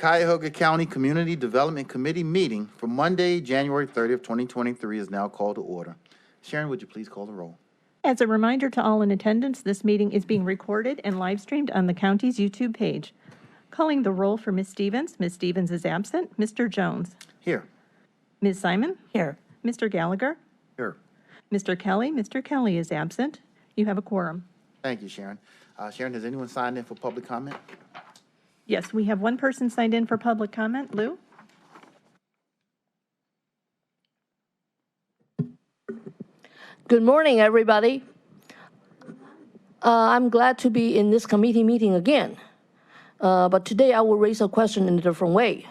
Cuyahoga County Community Development Committee meeting for Monday, January 30th, 2023 is now called to order. Sharon, would you please call the roll? As a reminder to all in attendance, this meeting is being recorded and live streamed on the county's YouTube page. Calling the roll for Ms. Stevens. Ms. Stevens is absent. Mr. Jones. Here. Ms. Simon. Here. Mr. Gallagher. Here. Mr. Kelly. Mr. Kelly is absent. You have a quorum. Thank you, Sharon. Sharon, has anyone signed in for public comment? Yes, we have one person signed in for public comment. Lou? Good morning, everybody. I'm glad to be in this committee meeting again. But today I will raise a question in a different way.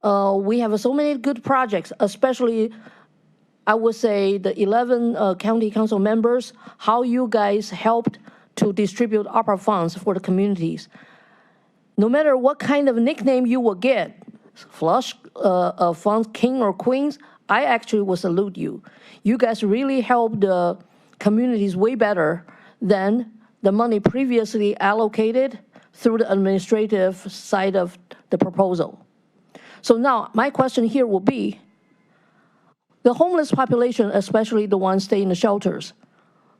We have so many good projects, especially, I would say, the 11 county council members, how you guys helped to distribute ARPA funds for the communities. No matter what kind of nickname you will get, flush fund king or queens, I actually will salute you. You guys really helped the communities way better than the money previously allocated through the administrative side of the proposal. So now, my question here will be, the homeless population, especially the ones staying in the shelters,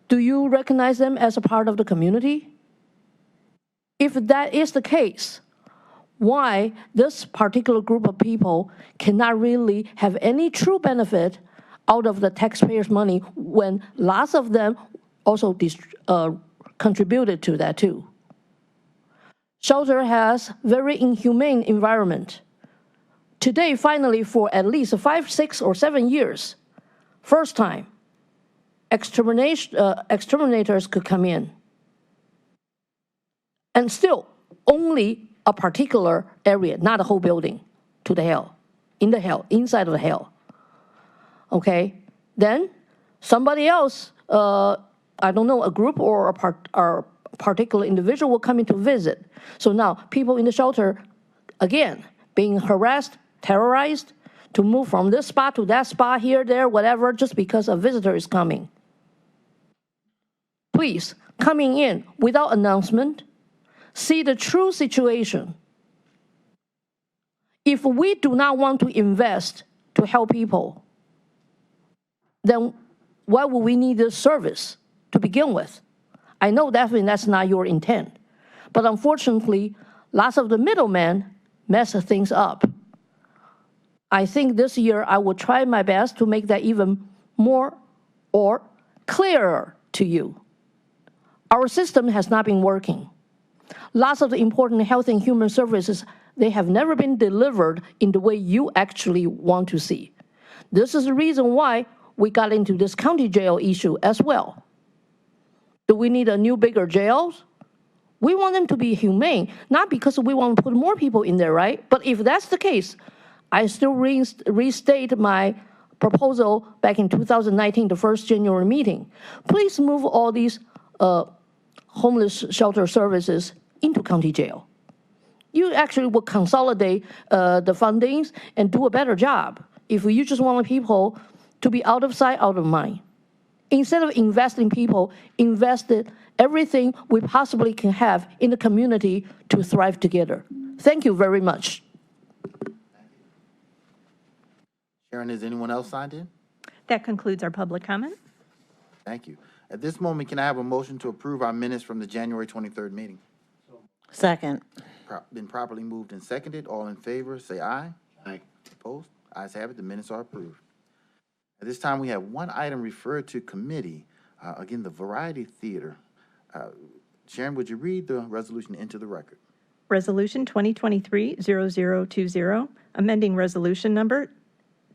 do you recognize them as a part of the community? If that is the case, why this particular group of people cannot really have any true benefit out of the taxpayers' money when lots of them also contributed to that too? Shelter has very inhumane environment. Today, finally, for at least 5, 6, or 7 years, first time, exterminators could come in. And still, only a particular area, not a whole building, to the hell, inside of the hell. Okay? Then, somebody else, I don't know, a group or a particular individual will come in to visit. So now, people in the shelter, again, being harassed, terrorized, to move from this spot to that spot, here, there, whatever, just because a visitor is coming. Please, coming in without announcement, see the true situation. If we do not want to invest to help people, then why would we need this service to begin with? I know definitely that's not your intent. But unfortunately, lots of the middlemen mess things up. I think this year I will try my best to make that even more or clearer to you. Our system has not been working. Lots of the important health and human services, they have never been delivered in the way you actually want to see. This is the reason why we got into this county jail issue as well. Do we need a new, bigger jail? We want them to be humane, not because we want to put more people in there, right? But if that's the case, I still restate my proposal back in 2019, the first January meeting. Please move all these homeless shelter services into county jail. You actually will consolidate the fundings and do a better job if you just want people to be out of sight, out of mind. Instead of investing people, invested everything we possibly can have in the community to thrive together. Thank you very much. Sharon, is anyone else signed in? That concludes our public comment. Thank you. At this moment, can I have a motion to approve our minutes from the January 23rd meeting? Second. Been properly moved and seconded. All in favor, say aye. Aye. Opposed? Ayes have it. The minutes are approved. At this time, we have one item referred to committee. Again, the Variety Theater. Sharon, would you read the resolution into the record? Resolution 2023-0020, amending resolution number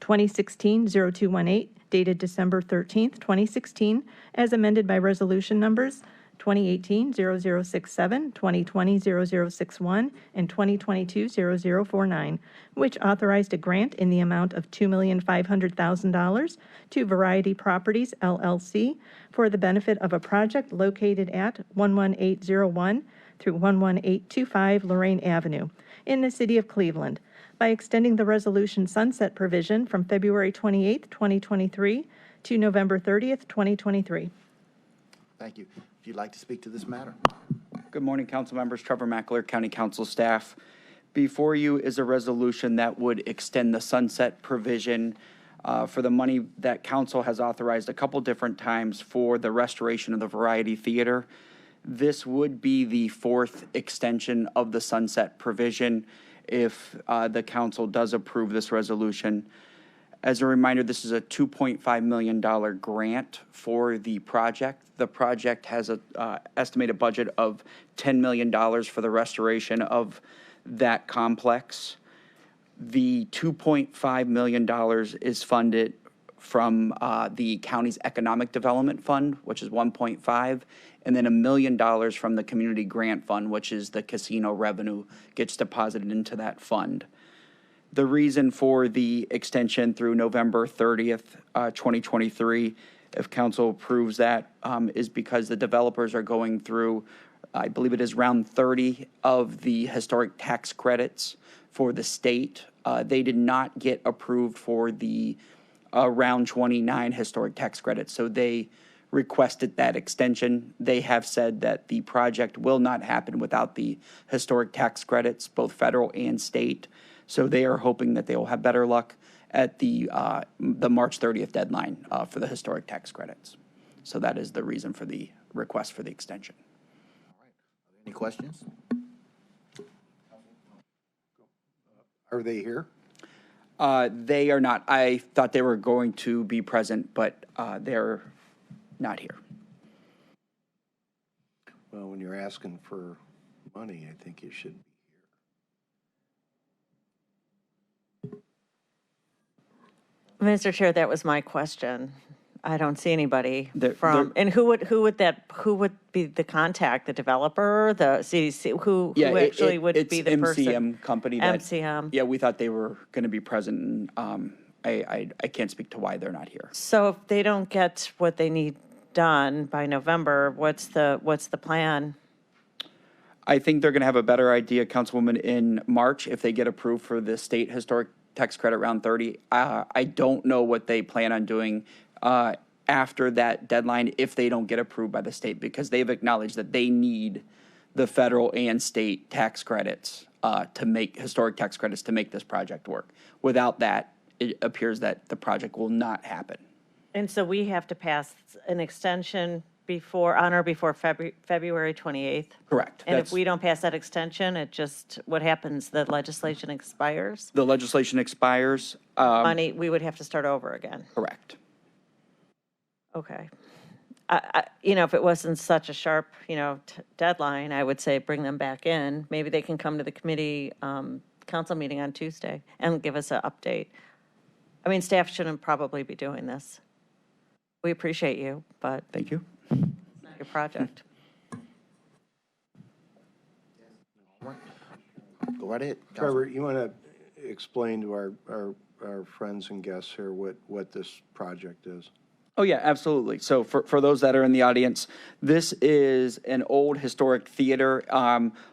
2016-0218, dated December 13th, 2016, as amended by resolution numbers 2018-0067, 2020-0061, and 2022-0049, which authorized a grant in the amount of $2,500,000 to Variety Properties, LLC, for the benefit of a project located at 11801 through 11825 Lorraine Avenue in the city of Cleveland, by extending the resolution sunset provision from February 28th, 2023 to November 30th, 2023. Thank you. If you'd like to speak to this matter. Good morning, council members. Trevor Mackler, County Council staff. Before you is a resolution that would extend the sunset provision for the money that council has authorized a couple different times for the restoration of the Variety Theater. This would be the fourth extension of the sunset provision if the council does approve this resolution. As a reminder, this is a $2.5 million grant for the project. The project has an estimated budget of $10 million for the restoration of that complex. The $2.5 million is funded from the county's Economic Development Fund, which is 1.5, and then $1 million from the Community Grant Fund, which is the casino revenue gets deposited into that fund. The reason for the extension through November 30th, 2023, if council approves that, is because the developers are going through, I believe it is round 30 of the historic tax credits for the state. They did not get approved for the round 29 historic tax credits, so they requested that extension. They have said that the project will not happen without the historic tax credits, both federal and state. So they are hoping that they will have better luck at the March 30th deadline for the historic tax credits. So that is the reason for the request for the extension. Any questions? Are they here? They are not. I thought they were going to be present, but they're not here. Well, when you're asking for money, I think you should be Mr. Chair, that was my question. I don't see anybody They're- from, and who would be the contact, the developer, the CDC, who actually would be the person? It's MCM company. That, MCM. Yeah, we thought they were going to be present. And, I can't speak to why they're not here. So if they don't get what they need done by November, what's the plan? I think they're going to have a better idea, Councilwoman, in March if they get approved for the state historic tax credit round 30. I don't know what they plan on doing after that deadline if they don't get approved by the state, because they've acknowledged that they need the federal and state tax credits to make historic tax credits to make this project work. Without that, it appears that the project will not happen. And so we have to pass an extension on or before February 28th? Correct. And if we don't pass that extension, what happens? The legislation expires? The legislation expires. Money, we would have to start over again. Correct. Okay. If it wasn't such a sharp, deadline, I would say bring them back in. Maybe they can come to the committee council meeting on Tuesday and give us an update. I mean, staff shouldn't probably be doing this. We appreciate you, but Thank you. it's not your project. Go right ahead. Trevor, you want to explain to our friends and guests here what this project is? Oh, yeah, absolutely. So for those that are in the audience, this is an old historic theater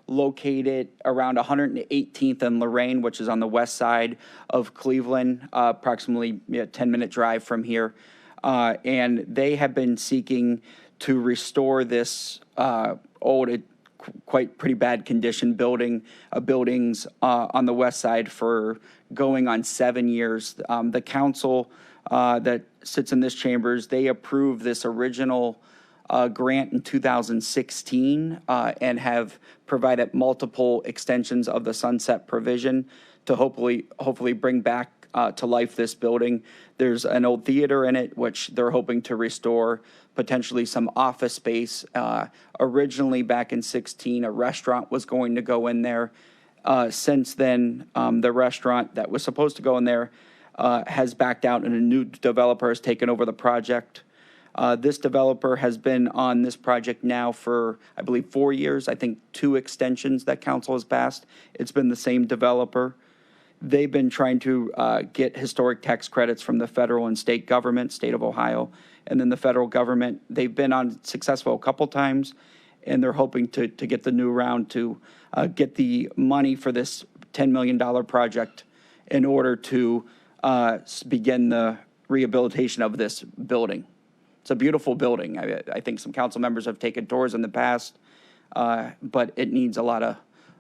located around 118th and Lorraine, which is on the west side of Cleveland, approximately a 10-minute drive from here. And they have been seeking to restore this old, pretty bad condition buildings on the west side for going on 7 years. The council that sits in this chambers, they approved this original grant in 2016 and have provided multiple extensions of the sunset provision to hopefully bring back to life this building. There's an old theater in it, which they're hoping to restore, potentially some office space. Originally, back in 2016, a restaurant was going to go in there. Since then, the restaurant that was supposed to go in there has backed out, and a new developer has taken over the project. This developer has been on this project now for, I believe, 4 years. I think 2 extensions that council has passed. It's been the same developer. They've been trying to get historic tax credits from the federal and state government, state of Ohio, and then the federal government. They've been successful a couple times, and they're hoping to get the new round to get the money for this $10 million project in order to begin the rehabilitation of this building. It's a beautiful building. I think some council members have taken tours in the past, but it needs a lot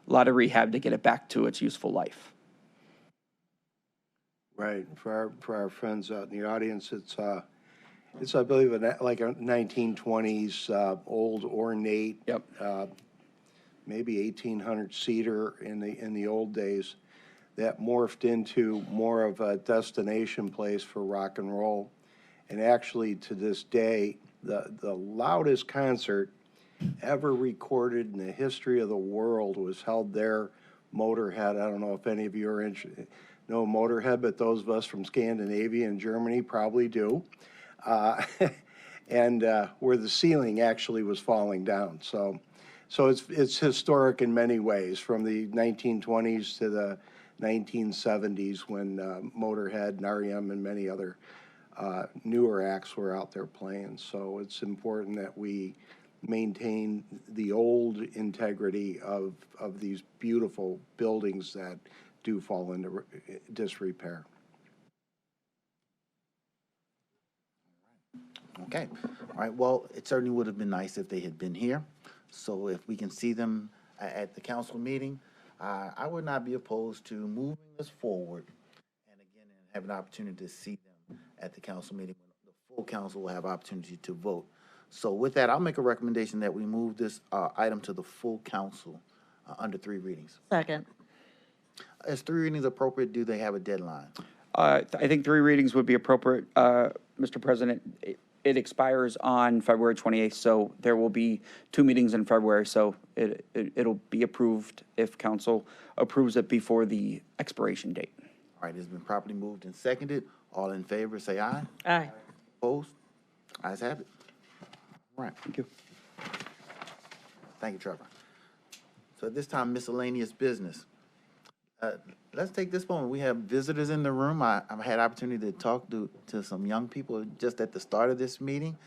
lot of rehab to get it back to its useful life. Right. For our friends out in the audience, it's I believe like a 1920s old ornate. Yep. Maybe 1800 seater in the old days that morphed into more of a destination place for rock and roll. And actually, to this day, the loudest concert ever recorded in the history of the world was held there. Motorhead, I don't know if any of you know Motorhead, but those of us from Scandinavia and Germany probably do. And where the ceiling actually was falling down. So it's historic in many ways, from the 1920s to the 1970s when Motorhead and REM and many other newer acts were out there playing. So it's important that we maintain the old integrity of these beautiful buildings that do fall into disrepair. Okay, all right, well, it certainly would have been nice if they had been here. So if we can see them at the council meeting, I would not be opposed to moving this forward. And again, have an opportunity to see them at the council meeting. The full council will have opportunity to vote. So with that, I'll make a recommendation that we move this item to the full council under 3 readings. Second. Is 3 readings appropriate? Do they have a deadline? I think 3 readings would be appropriate, Mr. President. It expires on February 28th, so there will be 2 meetings in February, so it'll be approved if council approves it before the expiration date. All right, it's been properly moved and seconded. All in favor, say aye. Aye. Opposed? Ayes have it. All right. Thank you. Thank you, Trevor. So at this time, miscellaneous business. Let's take this moment. We have visitors in the room. I've had opportunity to talk to some young people just at the start of this meeting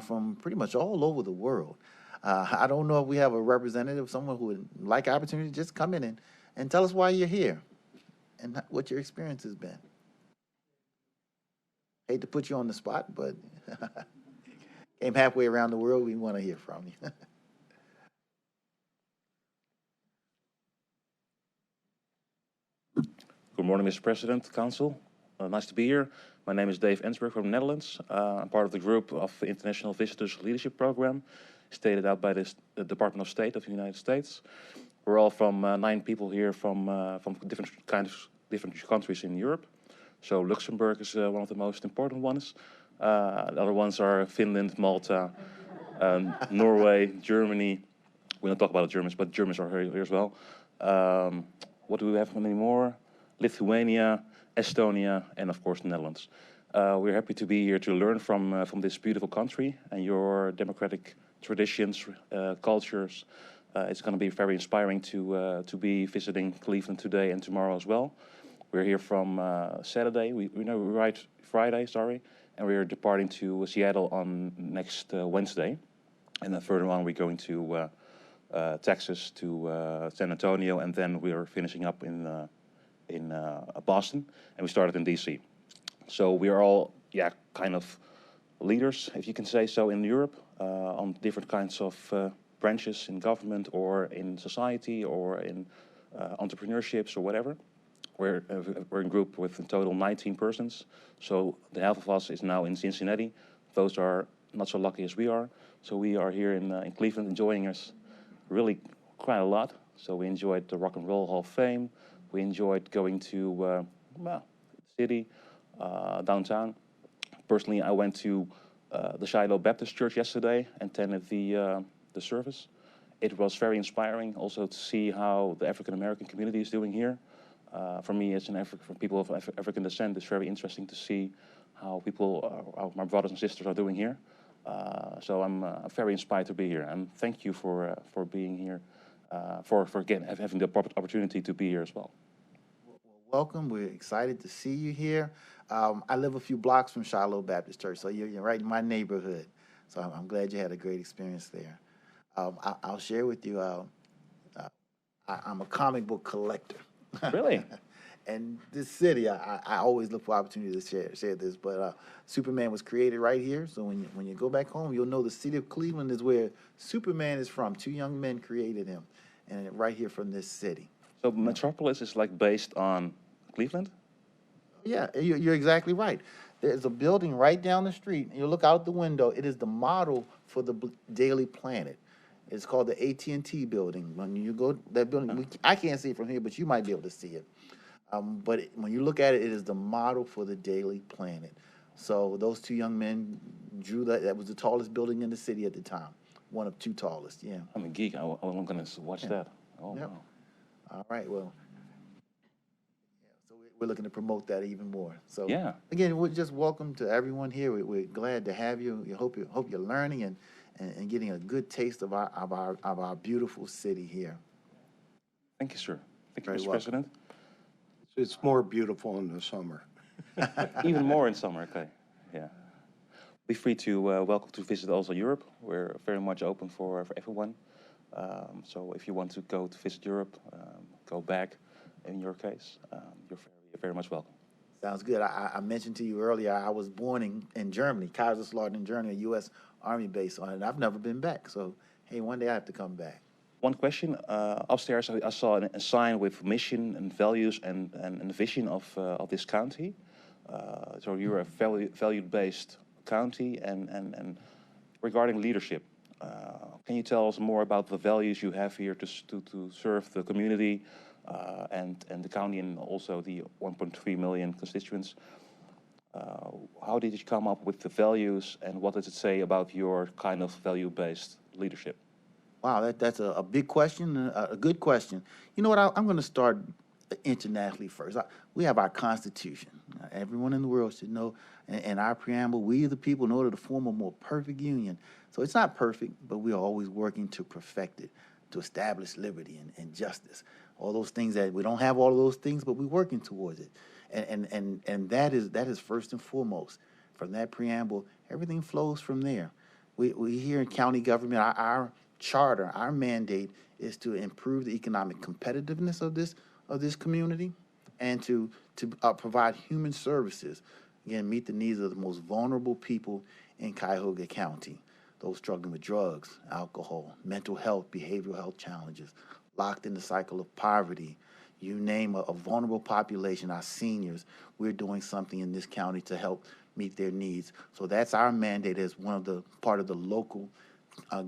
from pretty much all over the world. I don't know if we have a representative, someone who would like opportunity to just come in and tell us why you're here and what your experience has been. Hate to put you on the spot, but came halfway around the world. We want to hear from you. Good morning, Mr. President, Council. Nice to be here. My name is Dave Ensberg from the Netherlands. I'm part of the group of the International Visitors Leadership Program, stated out by the Department of State of the United States. We're all from 9 people here from different countries in Europe. So Luxembourg is one of the most important ones. The other ones are Finland, Malta, Norway, Germany. We don't talk about the Germans, but Germans are here as well. What do we have many more? Lithuania, Estonia, and of course the Netherlands. We're happy to be here to learn from this beautiful country and your democratic traditions, cultures. It's going to be very inspiring to be visiting Cleveland today and tomorrow as well. We're here from Saturday. We arrived Friday, sorry, and we're departing to Seattle on next Wednesday, and then further on we're going to Texas, to San Antonio, and then we are finishing up in Boston, and we started in DC. So we are all, kind of leaders, if you can say so, in Europe on different kinds of branches in government or in society or in entrepreneurships or whatever. We're in a group with in total 19 persons. So the half of us is now in Cincinnati. Those are not so lucky as we are. So we are here in Cleveland enjoying us really quite a lot. So we enjoyed the Rock and Roll Hall of Fame. We enjoyed going to the city, downtown. Personally, I went to the Shiloh Baptist Church yesterday and attended the service. It was very inspiring also to see how the African American community is doing here. For me, as for people of African descent, it's very interesting to see how people, my brothers and sisters, are doing here. So I'm very inspired to be here, and thank you for being here, for again having the opportunity to be here as well. Welcome. We're excited to see you here. I live a few blocks from Shiloh Baptist Church, so you're right in my neighborhood. So I'm glad you had a great experience there. I'll share with you, I'm a comic book collector. Really? And this city, I always look for opportunity to share this, but Superman was created right here. So when you go back home, you'll know the city of Cleveland is where Superman is from. 2 young men created him. and right here from this city. So Metropolis is like based on Cleveland? Yeah, you're exactly right. There's a building right down the street, and you look out the window, it is the model for the Daily Planet. It's called the AT&T building. When you go, that building, I can't see it from here, but you might be able to see it. When you look at it, it is the model for the Daily Planet. So those two young men drew that. That was the tallest building in the city at the time. One of two tallest, yeah. I'm a geek. I'm going to watch that. Oh, Yep. wow. All right, well, so we're looking to promote that even more. So Yeah. again, we're just welcome to everyone here. We're glad to have you. We hope you're learning and getting a good taste of our beautiful city here. Thank you, sir. Thank you, Very Mr. welcome. President. It's more beautiful in the summer. Even more in summer, okay. Yeah. Be free to welcome to visit also Europe. We're very much open for everyone. So if you want to go to visit Europe, go back in your case, you're very much welcome. Sounds good. I mentioned to you earlier, I was born in Germany, Kaiserslautern in Germany, a U.S. Army base on it. I've never been back. So, hey, one day I have to come back. One question. Upstairs, I saw a sign with mission and values and vision of this county. So you're a value-based county and regarding leadership. Can you tell us more about the values you have here to serve the community and the county and also the 1.3 million constituents? How did you come up with the values and what does it say about your kind of value-based leadership? Wow, that's a big question, a good question. You know what? I'm going to start internationally first. We have our Constitution. Everyone in the world should know, and our preamble, we the people in order to form a more perfect union. So it's not perfect, but we are always working to perfect it, to establish liberty and justice. All those things that we don't have all of those things, but we're working towards it. And that is first and foremost. From that preamble, everything flows from there. We here in county government, our charter, our mandate is to improve the economic competitiveness of this community and to provide human services. Again, meet the needs of the most vulnerable people in Cuyahoga County, those struggling with drugs, alcohol, mental health, behavioral health challenges, locked in the cycle of poverty. You name a vulnerable population, our seniors, we're doing something in this county to help meet their needs. So that's our mandate as part of the local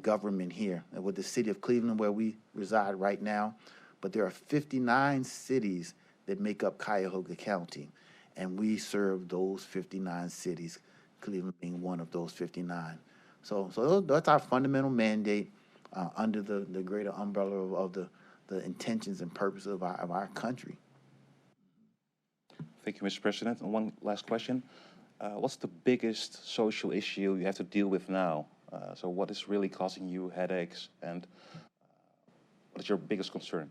government here with the city of Cleveland where we reside right now. But there are 59 cities that make up Cuyahoga County, and we serve those 59 cities, Cleveland being one of those 59. So that's our fundamental mandate under the greater umbrella of the intentions and purposes of our country. Thank you, Mr. President. And one last question. What's the biggest social issue you have to deal with now? So what is really causing you headaches and what is your biggest concern?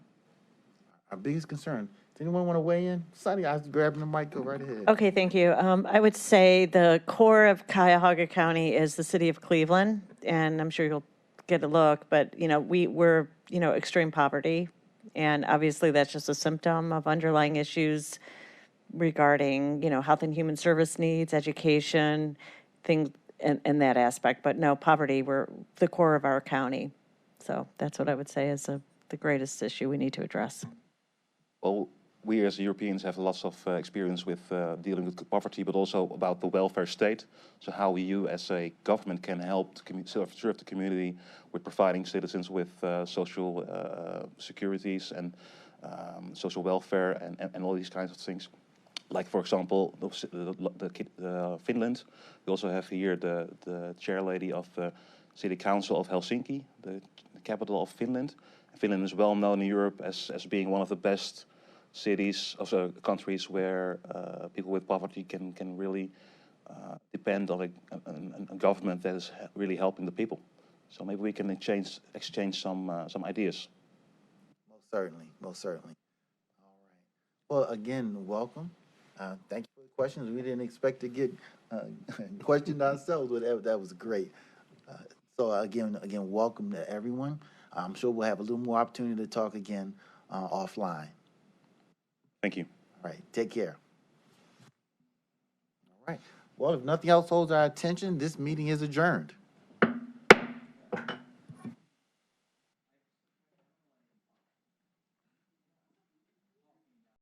Our biggest concern. Does anyone want to weigh in? Sonny, I was grabbing the mic. Go right ahead. Okay, thank you. I would say the core of Cuyahoga County is the city of Cleveland, and I'm sure you'll get a look, but, we're, extreme poverty, and obviously that's just a symptom of underlying issues regarding, health and human service needs, education, things in that aspect. But no, poverty, we're the core of our county. So that's what I would say is the greatest issue we need to address. Well, we as Europeans have lots of experience with dealing with poverty, but also about the welfare state. So how you as a government can help to serve the community with providing citizens with social securities and social welfare and all these kinds of things. Like, for example, Finland. We also have here the chair lady of the City Council of Helsinki, the capital of Finland. Finland is well known in Europe as being one of the best cities, also countries where people with poverty can really depend on a government that is really helping the people. So maybe we can exchange some ideas. Most certainly, most certainly. All right. Well, again, welcome. Thank you for the questions. We didn't expect to get questioned ourselves, but that was great. So again, welcome to everyone. I'm sure we'll have a little more opportunity to talk again offline. Thank you. All right, take care. All right. Well, if nothing else holds our attention, this meeting is adjourned.